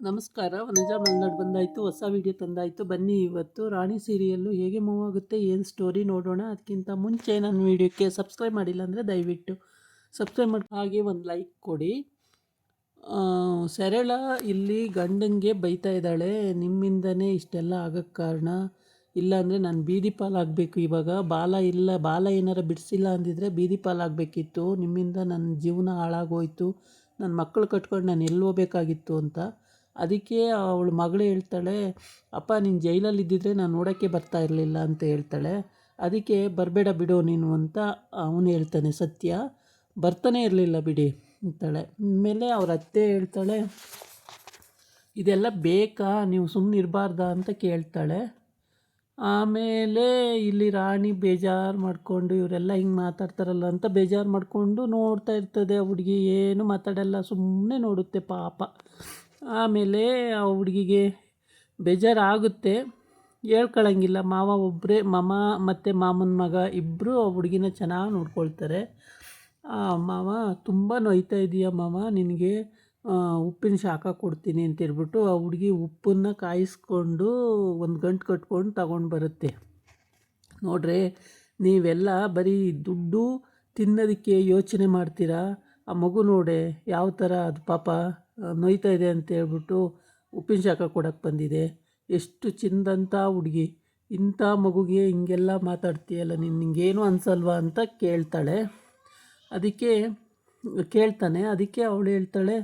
ನಮಸ್ಕಾರ. ವನಜಾ ಮಲ್ನಾಡ್ ಬಂದಾಯಿತು, ಹೊಸ ವಿಡಿಯೋ ತಂದಾಯಿತು. ಬನ್ನಿ ಇವತ್ತು ರಾಣಿ ಸೀರಿಯಲ್ಲು ಹೇಗೆ ಮೂವ್ ಆಗುತ್ತೆ, ಏನು ಸ್ಟೋರಿ ನೋಡೋಣ. ಅದಕ್ಕಿಂತ ಮುಂಚೆ ನನ್ನ ವಿಡಿಯೋಕ್ಕೆ ಸಬ್ಸ್ಕ್ರೈಬ್ ಮಾಡಿಲ್ಲ ಅಂದರೆ ದಯವಿಟ್ಟು ಸಬ್ಸ್ಕ್ರೈಬ್ ಮಾಡಿ, ಹಾಗೆ ಒಂದು ಲೈಕ್ ಕೊಡಿ. ಸರಳ ಇಲ್ಲಿ ಗಂಡಂಗೆ ಬೈತಾ ಇದ್ದಾಳೆ, ನಿಮ್ಮಿಂದನೇ ಇಷ್ಟೆಲ್ಲ ಆಗೋಕ್ಕೆ ಕಾರಣ, ಇಲ್ಲಾಂದರೆ ನಾನು ಬೀದಿ ಪಾಲಾಗಬೇಕು. ಇವಾಗ ಬಾಲ ಏನಾರ ಬಿಡಿಸಿಲ್ಲ ಅಂದಿದ್ರೆ ಬೀದಿ ಪಾಲಾಗಬೇಕಿತ್ತು. ನಿಮ್ಮಿಂದ ನನ್ನ ಜೀವನ ಹಾಳಾಗೋಯ್ತು, ನನ್ನ ಮಕ್ಕಳು ಕಟ್ಕೊಂಡು ನಾನು ಎಲ್ಲಿ ಹೋಗ್ಬೇಕಾಗಿತ್ತು ಅಂತ. ಅದಕ್ಕೆ ಅವಳು ಮಗಳು ಹೇಳ್ತಾಳೆ, ಅಪ್ಪ ನೀನು ಜೈಲಲ್ಲಿ ಇದ್ದಿದ್ರೆ ನಾನು ನೋಡೋಕ್ಕೆ ಬರ್ತಾ ಇರಲಿಲ್ಲ ಅಂತ ಹೇಳ್ತಾಳೆ. ಅದಕ್ಕೆ ಬರಬೇಡ ಬಿಡು ನೀನು ಅಂತ ಅವನು ಹೇಳ್ತಾನೆ. ಸತ್ಯ ಬರ್ತಾನೆ ಇರಲಿಲ್ಲ ಬಿಡಿ ಅಂತಾಳೆ. ಆಮೇಲೆ ಅವ್ರ ಅತ್ತೆ ಹೇಳ್ತಾಳೆ, ಇದೆಲ್ಲ ಬೇಕಾ, ನೀವು ಸುಮ್ಮನೆ ಇರಬಾರ್ದಾ ಅಂತ ಕೇಳ್ತಾಳೆ. ಆಮೇಲೆ ಇಲ್ಲಿ ರಾಣಿ ಬೇಜಾರು ಮಾಡಿಕೊಂಡು ಇವರೆಲ್ಲ ಹಿಂಗೆ ಮಾತಾಡ್ತಾರಲ್ಲ ಅಂತ ಬೇಜಾರು ಮಾಡಿಕೊಂಡು ನೋಡ್ತಾ ಇರ್ತದೆ. ಆ ಹುಡುಗಿ ಏನು ಮಾತಾಡಲ್ಲ, ಸುಮ್ಮನೆ ನೋಡುತ್ತೆ ಪಾಪ. ಆಮೇಲೆ ಆ ಹುಡುಗಿಗೆ ಬೇಜಾರಾಗುತ್ತೆ, ಹೇಳ್ಕೊಳಂಗಿಲ್ಲ. ಮಾವ ಒಬ್ಬರೇ, ಮಾಮ ಮತ್ತು ಮಾಮನ ಮಗ ಇಬ್ಬರು ಆ ಹುಡುಗಿನ ಚೆನ್ನಾಗಿ ನೋಡ್ಕೊಳ್ತಾರೆ. ಮಾವ ತುಂಬ ನೋಯ್ತಾ ಇದೆಯಾ ಮಾವ, ನಿನಗೆ ಉಪ್ಪಿನ ಶಾಖ ಕೊಡ್ತೀನಿ ಅಂತೇಳ್ಬಿಟ್ಟು ಆ ಹುಡುಗಿ ಉಪ್ಪನ್ನು ಕಾಯಿಸ್ಕೊಂಡು ಒಂದು ಗಂಟು ಕಟ್ಕೊಂಡು ತಗೊಂಡು ಬರುತ್ತೆ. ನೋಡ್ರಿ, ನೀವೆಲ್ಲ ಬರೀ ದುಡ್ಡು ತಿನ್ನೋದಕ್ಕೆ ಯೋಚನೆ ಮಾಡ್ತೀರಾ. ಆ ಮಗು ನೋಡೆ ಯಾವ ಥರ ಅದು ಪಾಪ ನೋಯ್ತಾ ಇದೆ ಅಂತೇಳ್ಬಿಟ್ಟು ಉಪ್ಪಿನ ಶಾಖ ಕೊಡೋಕ್ಕೆ ಬಂದಿದೆ. ಎಷ್ಟು ಚಿಂದಂಥ ಹುಡುಗಿ, ಇಂಥ ಮಗುಗೆ ಹಿಂಗೆಲ್ಲ ಮಾತಾಡ್ತೀಯಲ್ಲ, ನಿನಗೇನು ಅನಿಸಲ್ವಾ ಅಂತ ಕೇಳ್ತಾಳೆ. ಅದಕ್ಕೆ ಅವಳು ಹೇಳ್ತಾಳೆ,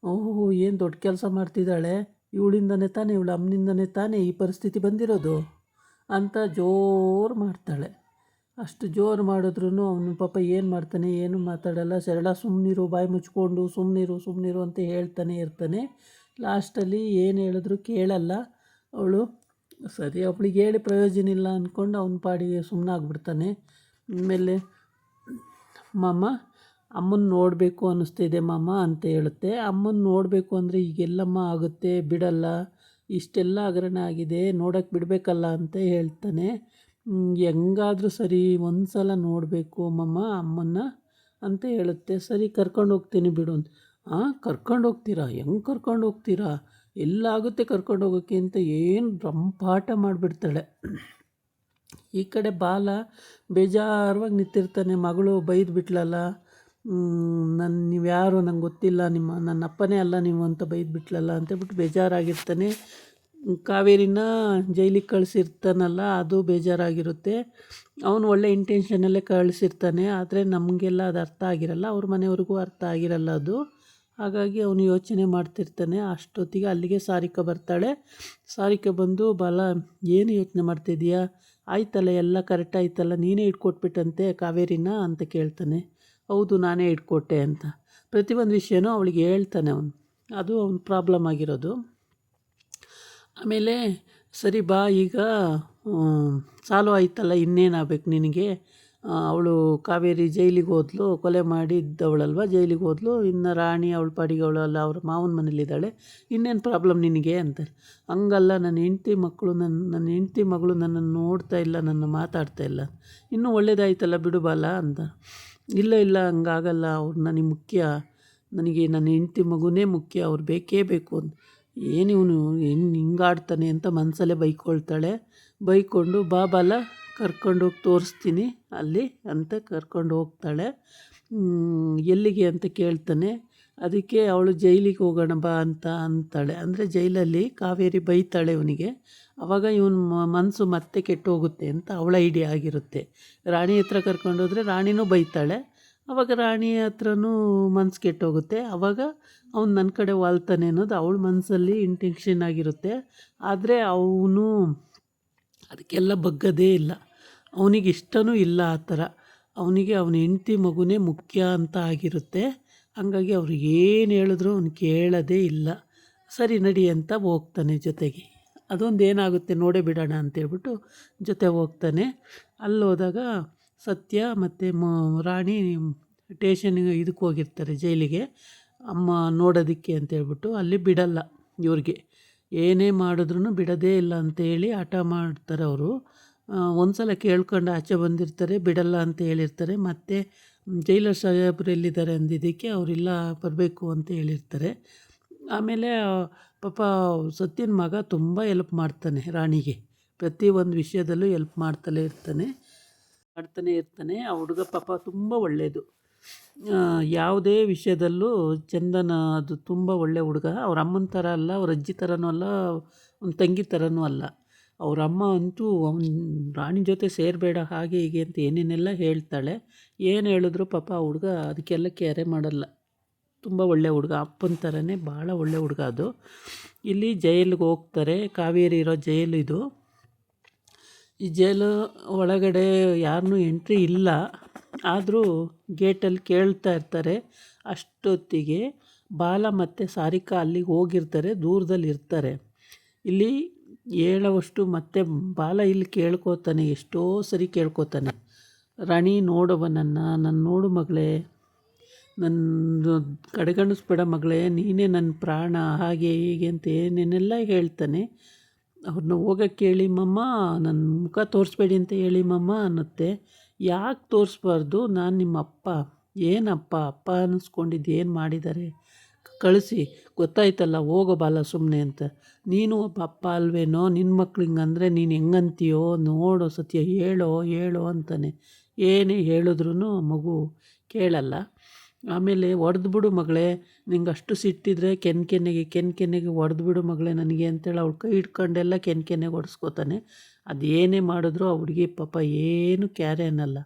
ಓಹೋ ಏನು ದೊಡ್ಡ ಕೆಲಸ ಮಾಡ್ತಿದ್ದಾಳೆ, ಇವಳಿಂದನೇ ತಾನೇ, ಇವಳ ಅಮ್ಮನಿಂದನೇ ತಾನೇ ಈ ಪರಿಸ್ಥಿತಿ ಬಂದಿರೋದು ಅಂತ ಜೋರು ಮಾಡ್ತಾಳೆ. ಅಷ್ಟು ಜೋರು ಮಾಡಿದ್ರೂ ಅವನು ಪಾಪ ಏನು ಮಾಡ್ತಾನೆ, ಏನು ಮಾತಾಡಲ್ಲ. ಸರಳ ಸುಮ್ಮನಿರು, ಬಾಯಿ ಮುಚ್ಕೊಂಡು ಸುಮ್ಮನಿರು ಅಂತ ಹೇಳ್ತಾನೆ ಇರ್ತಾನೆ. ಲಾಸ್ಟಲ್ಲಿ ಏನು ಹೇಳಿದ್ರು ಕೇಳಲ್ಲ ಅವಳು. ಸರಿ, ಅವಳಿಗೆ ಹೇಳಿ ಪ್ರಯೋಜನ ಇಲ್ಲ ಅಂದ್ಕೊಂಡು ಅವನ ಪಾಡಿಗೆ ಸುಮ್ಮನಾಗ್ಬಿಡ್ತಾನೆ. ಆಮೇಲೆ ಮಾಮ ಅಮ್ಮನ ನೋಡಬೇಕು ಅನ್ನಿಸ್ತಿದೆ ಮಾಮ ಅಂತ ಹೇಳುತ್ತೆ. ಅಮ್ಮನ ನೋಡಬೇಕು ಅಂದರೆ ಈಗೆಲ್ಲಮ್ಮ ಆಗುತ್ತೆ, ಬಿಡಲ್ಲ, ಇಷ್ಟೆಲ್ಲ ಹಗರಣ ಆಗಿದೆ, ನೋಡೋಕ್ಕೆ ಬಿಡಬೇಕಲ್ಲ ಅಂತ ಹೇಳ್ತಾನೆ. ಹೆಂಗಾದರೂ ಸರಿ ಒಂದು ಸಲ ನೋಡಬೇಕು ಮಮ್ಮ ಅಮ್ಮನ್ನ ಅಂತ ಹೇಳುತ್ತೆ. ಸರಿ ಕರ್ಕೊಂಡು ಹೋಗ್ತೀನಿ ಬಿಡು ಅಂತ. ಕರ್ಕೊಂಡು ಹೋಗ್ತೀರಾ, ಹೆಂಗೆ ಕರ್ಕೊಂಡು ಹೋಗ್ತೀರಾ, ಎಲ್ಲಾಗುತ್ತೆ ಕರ್ಕೊಂಡು ಹೋಗೋಕ್ಕೆ ಅಂತ ಏನು ರಂಪಾಟ ಮಾಡಿಬಿಡ್ತಾಳೆ. ಈ ಕಡೆ ಬಾಲ ಬೇಜಾರವಾಗಿ ನಿಂತಿರ್ತಾನೆ. ಮಗಳು ಬೈದು ಬಿಟ್ಲಲ್ಲ, ನೀವು ಯಾರು ನಂಗೆ ಗೊತ್ತಿಲ್ಲ, ನನ್ನ ಅಪ್ಪನೇ ಅಲ್ಲ ನೀವು ಅಂತ ಬೈದು ಬಿಟ್ಲಲ್ಲ ಅಂತೇಳ್ಬಿಟ್ಟು ಬೇಜಾರಾಗಿರ್ತಾನೆ. ಕಾವೇರಿನ ಜೈಲಿಗೆ ಕಳಿಸಿರ್ತಾನಲ್ಲ, ಅದು ಬೇಜಾರಾಗಿರುತ್ತೆ. ಅವನು ಒಳ್ಳೆ ಇಂಟೆನ್ಷನಲ್ಲೇ ಕಳಿಸಿರ್ತಾನೆ, ಆದರೆ ನಮಗೆಲ್ಲ ಅದು ಅರ್ಥ ಆಗಿರಲ್ಲ, ಅವ್ರ ಮನೆಯವ್ರಿಗೂ ಅರ್ಥ ಆಗಿರಲ್ಲ ಅದು. ಹಾಗಾಗಿ ಅವನು ಯೋಚನೆ ಮಾಡ್ತಿರ್ತಾನೆ. ಅಷ್ಟೊತ್ತಿಗೆ ಅಲ್ಲಿಗೆ ಸಾರಿಕಾ ಬರ್ತಾಳೆ. ಸಾರಿಕಾ ಬಂದು, ಬಾಲ ಏನು ಯೋಚನೆ ಮಾಡ್ತಿದ್ದೀಯಾ, ಆಯ್ತಲ್ಲ ಎಲ್ಲ ಕರೆಕ್ಟ್ ಆಯ್ತಲ್ಲ, ನೀನೇ ಇಟ್ಕೊಟ್ಬಿಟ್ಟಂತೆ ಕಾವೇರಿನ ಅಂತ ಕೇಳ್ತಾನೆ. ಹೌದು ನಾನೇ ಇಟ್ಕೊಟ್ಟೆ ಅಂತ ಪ್ರತಿಯೊಂದು ವಿಷಯನೂ ಅವಳಿಗೆ ಹೇಳ್ತಾನೆ ಅವನು. ಅದು ಅವ್ನ ಪ್ರಾಬ್ಲಮ್ ಆಗಿರೋದು. ಆಮೇಲೆ ಸರಿ ಬಾ, ಈಗ ಸಾಲು ಆಯ್ತಲ್ಲ, ಇನ್ನೇನಾಗಬೇಕು ನಿನಗೆ, ಅವಳು ಕಾವೇರಿ ಜೈಲಿಗೆ ಹೋದ್ಲು, ಕೊಲೆ ಮಾಡಿದ್ದವಳಲ್ವ, ಜೈಲಿಗೆ ಹೋದ್ಲು. ಇನ್ನು ರಾಣಿ ಅವಳ ಪಾಡಿಗೆ ಅವಳಲ್ಲ, ಅವ್ರ ಮಾವನ ಮನೇಲಿದ್ದಾಳೆ, ಇನ್ನೇನು ಪ್ರಾಬ್ಲಮ್ ನಿನಗೆ ಅಂತ. ಹಂಗಲ್ಲ, ನನ್ನ ಹೆಂಡತಿ ಮಗಳು ನನ್ನನ್ನು ನೋಡ್ತಾ ಇಲ್ಲ, ನನ್ನ ಮಾತಾಡ್ತಾ ಇಲ್ಲ, ಇನ್ನೂ ಒಳ್ಳೇದಾಯ್ತಲ್ಲ ಬಿಡು ಬಾಲ ಅಂತ. ಇಲ್ಲ ಹಂಗಾಗಲ್ಲ, ಅವ್ರು ನನಗೆ ಮುಖ್ಯ, ನನಗೆ ನನ್ನ ಹೆಂಡತಿ ಮಗುನೇ ಮುಖ್ಯ, ಅವ್ರು ಬೇಕೇ ಬೇಕು ಅಂತ. ಏನಿವನು ಹಿಂಗಾಡ್ತಾನೆ ಅಂತ ಮನಸಲ್ಲೇ ಬೈಕೊಂಡು ಬಾಬಾಲ ಕರ್ಕೊಂಡೋಗಿ ತೋರಿಸ್ತೀನಿ ಅಲ್ಲಿ ಅಂತ ಕರ್ಕೊಂಡು ಹೋಗ್ತಾಳೆ. ಎಲ್ಲಿಗೆ ಅಂತ ಕೇಳ್ತಾನೆ. ಅದಕ್ಕೆ ಅವಳು ಜೈಲಿಗೆ ಹೋಗೋಣ ಬಾ ಅಂತ ಅಂತಾಳೆ. ಅಂದರೆ ಜೈಲಲ್ಲಿ ಕಾವೇರಿ ಬೈತಾಳೆ ಇವನಿಗೆ. ಆವಾಗ ಇವನ ಮನಸ್ಸು ಮತ್ತೆ ಕೆಟ್ಟೋಗುತ್ತೆ ಅಂತ ಅವಳ ಐಡಿಯಾ ಆಗಿರುತ್ತೆ. ರಾಣಿ ಹತ್ರ ಕರ್ಕೊಂಡೋದ್ರೆ ರಾಣಿನೂ ಬೈತಾಳೆ. ಆವಾಗ ರಾಣಿ ಹತ್ರನೂ ಮನಸ್ಸು ಕೆಟ್ಟೋಗುತ್ತೆ. ಆವಾಗ ಅವ್ನು ನನ್ನ ಕಡೆ ವಾಲ್ತಾನೆ ಅನ್ನೋದು ಅವಳ ಮನಸ್ಸಲ್ಲಿ ಇಂಟೆನ್ಷನ್ ಆಗಿರುತ್ತೆ. ಆದರೆ ಅವನು ಅದಕ್ಕೆಲ್ಲ ಬಗ್ಗದೇ ಇಲ್ಲ, ಅವನಿಗೆ ಇಷ್ಟನೂ ಇಲ್ಲ ಆ ಥರ. ಅವನಿಗೆ ಅವನ ಹೆಂಡತಿ ಮಗುನೇ ಮುಖ್ಯ ಅಂತ ಆಗಿರುತ್ತೆ. ಹಾಗಾಗಿ ಅವ್ರಿಗೆ ಏನು ಹೇಳಿದ್ರು ಅವನು ಕೇಳೋದೇ ಇಲ್ಲ. ಸರಿ ನಡಿ ಅಂತ ಹೋಗ್ತಾನೆ ಜೊತೆಗೆ. ಅದೊಂದು ಏನಾಗುತ್ತೆ ನೋಡೇ ಬಿಡೋಣ ಅಂತೇಳ್ಬಿಟ್ಟು ಜೊತೆ ಹೋಗ್ತಾನೆ. ಅಲ್ಲಿ ಹೋದಾಗ ಸತ್ಯ ಮತ್ತು ರಾಣಿ ಸ್ಟೇಷನ್ಗೆ ಇದಕ್ಕೆ ಹೋಗಿರ್ತಾರೆ, ಜೈಲಿಗೆ, ಅಮ್ಮ ನೋಡೋದಕ್ಕೆ ಅಂತೇಳ್ಬಿಟ್ಟು. ಅಲ್ಲಿ ಬಿಡಲ್ಲ ಇವ್ರಿಗೆ, ಏನೇ ಮಾಡಿದ್ರೂ ಬಿಡೋದೇ ಇಲ್ಲ ಅಂತೇಳಿ ಹಠ ಮಾಡ್ತಾರೆ ಅವರು. ಒಂದು ಸಲ ಕೇಳ್ಕೊಂಡು ಆಚೆ ಬಂದಿರ್ತಾರೆ, ಬಿಡಲ್ಲ ಅಂತ ಹೇಳಿರ್ತಾರೆ. ಮತ್ತು ಜೈಲರ್ ಸಾಹೇಬ್ರು ಎಲ್ಲಿದ್ದಾರೆ ಅಂದಿದ್ದಕ್ಕೆ ಅವರಿಲ್ಲ ಬರಬೇಕು ಅಂತ ಹೇಳಿರ್ತಾರೆ. ಆಮೇಲೆ ಪಾಪ ಸತ್ಯನ ಮಗ ತುಂಬ ಹೆಲ್ಪ್ ಮಾಡ್ತಾನೆ ರಾಣಿಗೆ, ಪ್ರತಿಯೊಂದು ವಿಷಯದಲ್ಲೂ ಹೆಲ್ಪ್ ಮಾಡ್ತಾನೆ ಇರ್ತಾನೆ. ಆ ಹುಡುಗ ಪಾಪ ತುಂಬ ಒಳ್ಳೆಯದು, ಯಾವುದೇ ವಿಷಯದಲ್ಲೂ ಚಂದನ ಅದು ತುಂಬ ಒಳ್ಳೆ ಹುಡುಗ. ಅವ್ರ ಅಮ್ಮನ ಥರ ಅಲ್ಲ, ಅವ್ರ ಅಜ್ಜಿ ಥರನೂ ಅಲ್ಲ, ಒಂದು ತಂಗಿ ಥರನೂ ಅಲ್ಲ. ಅವ್ರ ಅಮ್ಮ ಅಂತೂ ರಾಣಿ ಜೊತೆ ಸೇರಬೇಡ ಹಾಗೆ ಹೀಗೆ ಅಂತ ಏನೇನೆಲ್ಲ ಹೇಳ್ತಾಳೆ. ಏನು ಹೇಳಿದ್ರು ಪಾಪ ಆ ಹುಡುಗ ಅದಕ್ಕೆಲ್ಲ ಕೇರೆ ಮಾಡಲ್ಲ. ತುಂಬ ಒಳ್ಳೆ ಹುಡುಗ, ಅಪ್ಪನ ಥರನೇ ಭಾಳ ಒಳ್ಳೆ ಹುಡುಗ ಅದು. ಇಲ್ಲಿ ಜೈಲಿಗೆ ಹೋಗ್ತಾರೆ, ಕಾವೇರಿ ಇರೋ ಜೈಲು ಇದು. ಈ ಜೈಲು ಒಳಗಡೆ ಯಾರನ್ನೂ ಎಂಟ್ರಿ ಇಲ್ಲ, ಆದರೂ ಗೇಟಲ್ಲಿ ಕೇಳ್ತಾ ಇರ್ತಾರೆ. ಅಷ್ಟೊತ್ತಿಗೆ ಬಾಲ ಮತ್ತು ಸಾರಿಕಾ ಅಲ್ಲಿಗೆ ಹೋಗಿರ್ತಾರೆ, ದೂರದಲ್ಲಿ ಇರ್ತಾರೆ. ಇಲ್ಲಿ ಹೇಳೋವಷ್ಟು ಮತ್ತೆ ಬಾಲ ಇಲ್ಲಿ ಕೇಳ್ಕೊತಾನೆ, ಎಷ್ಟೋ ಸರಿ ಕೇಳ್ಕೊತಾನೆ, ರಾಣಿ ನೋಡವ ನನ್ನ ನೋಡು ಮಗಳೇ, ನನ್ನ ಕಡೆಗಣಿಸ್ಬೇಡ ಮಗಳೇ, ನೀನೇ ನನ್ನ ಪ್ರಾಣ, ಹಾಗೆ ಹೀಗೆ ಅಂತ ಏನೇನೆಲ್ಲ ಹೇಳ್ತಾನೆ. ಅವ್ರನ್ನ ಹೋಗೋಕ್ಕೆ ಹೇಳಿ ಮಮ್ಮ, ನನ್ನ ಮುಖ ತೋರಿಸ್ಬೇಡಿ ಅಂತ ಹೇಳಿ ಮಮ್ಮ ಅನ್ನತ್ತೆ. ಯಾಕೆ ತೋರಿಸ್ಬಾರ್ದು, ನಾನು ನಿಮ್ಮ ಅಪ್ಪ, ಏನಪ್ಪ ಅಪ್ಪ ಅನ್ನಿಸ್ಕೊಂಡಿದ್ದು ಏನು ಮಾಡಿದ್ದಾರೆ, ಕಳಿಸಿ, ಗೊತ್ತಾಯ್ತಲ್ಲ, ಹೋಗೋ ಬಾಲ ಸುಮ್ಮನೆ ಅಂತ. ನೀನು ಒಬ್ಬ ಅಪ್ಪ ಅಲ್ವೇನೋ, ನಿನ್ನ ಮಕ್ಳು ಹಿಂಗಂದರೆ ನೀನು ಹೆಂಗಂತೀಯೋ ನೋಡು ಸತ್ಯ, ಹೇಳೋ ಅಂತಾನೆ. ಏನೇ ಹೇಳಿದ್ರೂ ಮಗು ಕೇಳಲ್ಲ. ಆಮೇಲೆ ಬಿಡು ಮಗಳೇ, ನಿಂಗೆ ಅಷ್ಟು ಸಿಟ್ಟಿದ್ರೆ ಕೆನ್ನೆಗೆ ಬಿಡು ಮಗಳೇ ನನಗೆ ಅಂತೇಳಿ ಅವಳು ಕೈ ಹಿಡ್ಕೊಂಡೆಲ್ಲ ಕೆನ್ನೆಗೆ ಹೊಡೆಸ್ಕೋತಾನೆ. ಅದೇನೇ ಮಾಡಿದ್ರು ಆ ಹುಡುಗಿ ಪಾಪ ಏನು ಕ್ಯಾರೆ ಅನ್ನಲ್ಲ.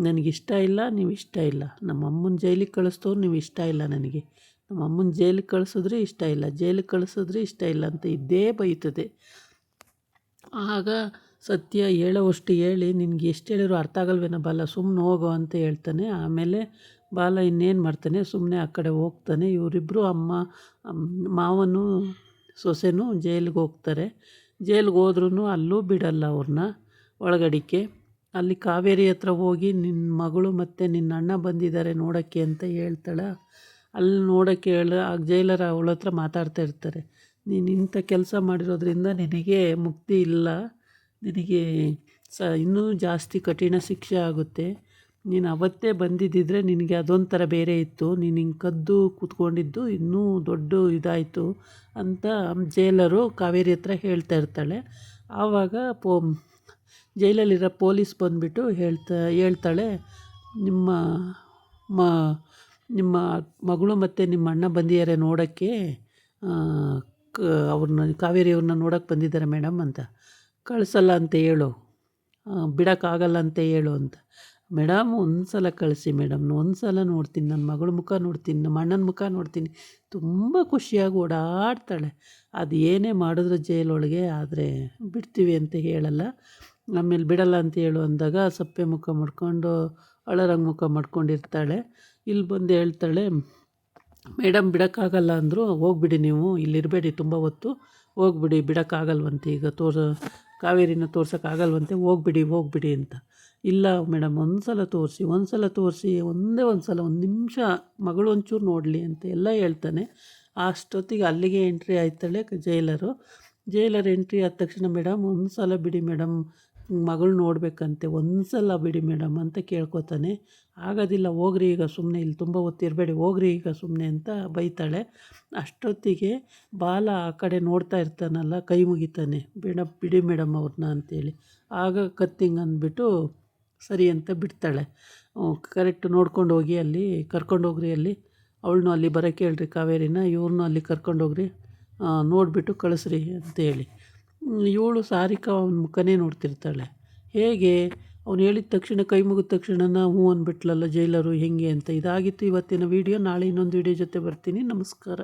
ನನಗಿಷ್ಟ ಇಲ್ಲ, ನೀವು ಇಷ್ಟ ಇಲ್ಲ, ನಮ್ಮ ಅಮ್ಮನ ಜೈಲಿಗೆ ಕಳಿಸ್ತವ್ರು ನೀವು ಇಷ್ಟ ಇಲ್ಲ ನನಗೆ, ನಮ್ಮ ಅಮ್ಮನ ಜೈಲಿಗೆ ಕಳಿಸಿದ್ರೆ ಇಷ್ಟ ಇಲ್ಲ, ಜೈಲಿಗೆ ಕಳಿಸಿದ್ರೆ ಇಷ್ಟ ಇಲ್ಲ ಅಂತ ಇದ್ದೇ ಬೈತದೆ. ಆಗ ಸತ್ಯ ಹೇಳೋವಷ್ಟು ಹೇಳಿ, ನಿನಗೆ ಎಷ್ಟು ಹೇಳಿದ್ರು ಅರ್ಥ ಆಗಲ್ವೇನೋ ಬಾಲ, ಸುಮ್ಮನೆ ಹೋಗೋ ಅಂತ ಹೇಳ್ತಾನೆ. ಆಮೇಲೆ ಬಾಲ ಇನ್ನೇನು ಮಾಡ್ತಾನೆ, ಸುಮ್ಮನೆ ಆ ಕಡೆ ಹೋಗ್ತಾನೆ. ಇವರಿಬ್ಬರು ಮಾವನು ಸೊಸೆನೂ ಜೈಲಿಗೆ ಹೋಗ್ತಾರೆ. ಜೈಲಿಗೆ ಹೋದ್ರೂ ಅಲ್ಲೂ ಬಿಡಲ್ಲ ಅವ್ರನ್ನ ಒಳಗಡಿಕೆ. ಅಲ್ಲಿ ಕಾವೇರಿ ಹತ್ರ ಹೋಗಿ ನಿನ್ನ ಮಗಳು ಮತ್ತು ನಿನ್ನ ಅಣ್ಣ ಬಂದಿದ್ದಾರೆ ನೋಡೋಕ್ಕೆ ಅಂತ ಹೇಳ್ತಾಳೆ. ಅಲ್ಲಿ ನೋಡೋಕ್ಕೆ ಆಗ ಜೈಲರ ಅವಳ ಹತ್ರ ಮಾತಾಡ್ತಾ ಇರ್ತಾರೆ. ನೀನು ಇಂಥ ಕೆಲಸ ಮಾಡಿರೋದ್ರಿಂದ ನಿನಗೆ ಮುಕ್ತಿ ಇಲ್ಲ, ನಿನಗೆ ಇನ್ನೂ ಜಾಸ್ತಿ ಕಠಿಣ ಶಿಕ್ಷೆ ಆಗುತ್ತೆ. ನೀನು ಅವತ್ತೇ ಬಂದಿದ್ದಿದ್ರೆ ನಿನಗೆ ಅದೊಂಥರ ಬೇರೆ ಇತ್ತು, ನೀನು ಹಿಂಗೆ ಕದ್ದು ಕೂತ್ಕೊಂಡಿದ್ದು ಇನ್ನೂ ದೊಡ್ಡ ಇದಾಯಿತು ಅಂತ ಜೈಲರು ಕಾವೇರಿ ಹತ್ರ ಹೇಳ್ತಾ ಇರ್ತಾಳೆ. ಆವಾಗ ಜೈಲಲ್ಲಿರೋ ಪೊಲೀಸ್ ಬಂದುಬಿಟ್ಟು ಹೇಳ್ತಾಳೆ, ನಿಮ್ಮ ಮಗಳು ಮತ್ತು ನಿಮ್ಮ ಅಣ್ಣ ಬಂದಿದ್ದಾರೆ ನೋಡೋಕ್ಕೆ, ಅವ್ರನ್ನ ಕಾವೇರಿಯವ್ರನ್ನ ನೋಡೋಕ್ಕೆ ಬಂದಿದ್ದಾರೆ ಮೇಡಮ್ ಅಂತ. ಕಳಿಸಲ್ಲ ಅಂತ ಹೇಳು, ಬಿಡೋಕ್ಕಾಗಲ್ಲ ಅಂತ ಹೇಳು ಅಂತ. ಮೇಡಮ್ ಒಂದು ಸಲ ಕಳಿಸಿ ಮೇಡಮ್, ಒಂದು ಸಲ ನೋಡ್ತೀನಿ, ನನ್ನ ಮಗಳ ಮುಖ ನೋಡ್ತೀನಿ, ನಮ್ಮ ಅಣ್ಣನ ಮುಖ ನೋಡ್ತೀನಿ. ತುಂಬ ಖುಷಿಯಾಗಿ ಓಡಾಡ್ತಾಳೆ. ಅದು ಏನೇ ಮಾಡಿದ್ರು ಜೈಲೊಳಗೆ, ಆದರೆ ಬಿಡ್ತೀವಿ ಅಂತ ಹೇಳಲ್ಲ. ಆಮೇಲೆ ಬಿಡಲ್ಲ ಅಂತ ಹೇಳು ಅಂದಾಗ ಸಪ್ಪೆ ಮುಖ ಮಾಡ್ಕೊಂಡು ಅಳರಂಗೆ ಮುಖ ಮಾಡ್ಕೊಂಡಿರ್ತಾಳೆ. ಇಲ್ಲಿ ಬಂದು ಹೇಳ್ತಾಳೆ, ಮೇಡಮ್ ಬಿಡೋಕ್ಕಾಗಲ್ಲ ಅಂದರು, ಹೋಗ್ಬಿಡಿ ನೀವು, ಇಲ್ಲಿರಬೇಡಿ ತುಂಬ ಹೊತ್ತು, ಹೋಗ್ಬಿಡಿ, ಬಿಡೋಕ್ಕಾಗಲ್ವಂತೆ ಈಗ ಕಾವೇರಿನ ತೋರ್ಸೋಕ್ಕಾಗಲ್ವಂತೆ, ಹೋಗ್ಬಿಡಿ ಅಂತ. ಇಲ್ಲ ಮೇಡಮ್ ಒಂದು ಸಲ ತೋರಿಸಿ, ಒಂದೇ ಒಂದು ಸಲ, ಒಂದು ನಿಮಿಷ ಮಗಳು ಒಂಚೂರು ನೋಡಲಿ ಅಂತ ಎಲ್ಲ ಹೇಳ್ತಾನೆ. ಅಷ್ಟೊತ್ತಿಗೆ ಅಲ್ಲಿಗೆ ಎಂಟ್ರಿ ಆಯ್ತಾಳೆ ಜೈಲರ್ ಎಂಟ್ರಿ ಆದ ತಕ್ಷಣ, ಮೇಡಮ್ ಒಂದು ಸಲ ಬಿಡಿ ಮೇಡಮ್, ಮಗಳು ನೋಡಬೇಕಂತೆ, ಒಂದು ಸಲ ಬಿಡಿ ಮೇಡಮ್ ಅಂತ ಕೇಳ್ಕೊತಾನೆ. ಆಗೋದಿಲ್ಲ, ಹೋಗ್ರಿ ಈಗ ಸುಮ್ಮನೆ, ಇಲ್ಲಿ ತುಂಬ ಹೊತ್ತಿರಬೇಡಿ, ಹೋಗ್ರಿ ಈಗ ಸುಮ್ಮನೆ ಅಂತ ಬೈತಾಳೆ. ಅಷ್ಟೊತ್ತಿಗೆ ಬಾಲ ಆ ಕಡೆ ನೋಡ್ತಾ ಇರ್ತಾನಲ್ಲ, ಕೈ ಮುಗಿತಾನೆ, ಬಿಡಿ ಮೇಡಮ್ ಅವ್ರನ್ನ ಅಂತೇಳಿ. ಆಗ ಕತ್ತಿಂಗ್ ಅಂದ್ಬಿಟ್ಟು ಸರಿ ಅಂತ ಬಿಡ್ತಾಳೆ. ಕರೆಕ್ಟ್ ನೋಡ್ಕೊಂಡು ಹೋಗಿ ಅಲ್ಲಿ ಕರ್ಕೊಂಡೋಗ್ರಿ, ಅಲ್ಲಿ ಅವಳನ್ನೂ ಅಲ್ಲಿ ಬರೋಕ್ಕೆ ಹೇಳ್ರಿ ಕಾವೇರಿನ, ಇವ್ರನ್ನೂ ಅಲ್ಲಿ ಕರ್ಕೊಂಡೋಗ್ರಿ, ನೋಡಿಬಿಟ್ಟು ಕಳಿಸ್ರಿ ಅಂತೇಳಿ. ಇವಳು ಸಾರಿಕಾ ಅವನ ಮುಖನೇ ನೋಡ್ತಿರ್ತಾಳೆ. ಹೇಗೆ ಅವ್ನು ಹೇಳಿದ ತಕ್ಷಣ, ಕೈ ಮುಗಿದ ತಕ್ಷಣ ಹ್ಞೂ ಅಂದ್ಬಿಟ್ಲಲ್ಲ ಜೈಲರು, ಹೆಂಗೆ ಅಂತ. ಇದಾಗಿತ್ತು ಇವತ್ತಿನ ವೀಡಿಯೋ. ನಾಳೆ ಇನ್ನೊಂದು ವೀಡಿಯೋ ಜೊತೆ ಬರ್ತೀನಿ. ನಮಸ್ಕಾರ.